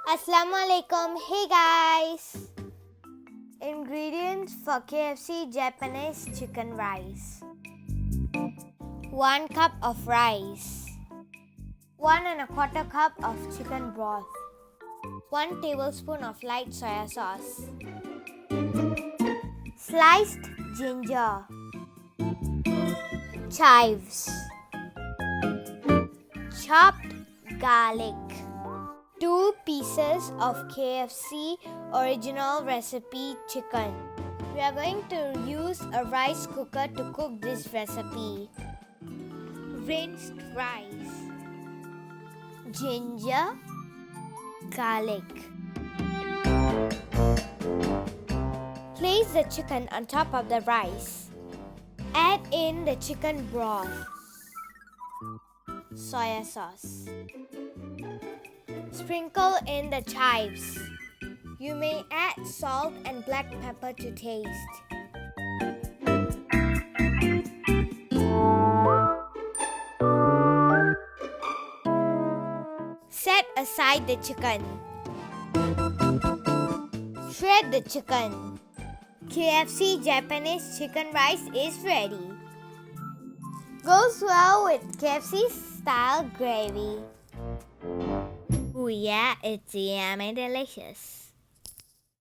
Assalamualaikum. Hey guys! Ingredients for KFC Japanese chicken rice: 1 cup of rice, 1 1/4 cup of chicken broth, 1 tablespoon of light soya sauce, sliced ginger, chives, chopped garlic, 2 pieces of KFC original recipe chicken. We are going to use a rice cooker to cook this recipe. Rinsed rice, ginger, garlic. Place the chicken on top of the rice. Add in the chicken broth, soya sauce. Sprinkle in the chives. You may add salt and black pepper to taste. Set aside the chicken. Shred the chicken. KFC Japanese chicken rice is ready. Goes well with KFC style gravy. Oh yeah, it's yummy delicious.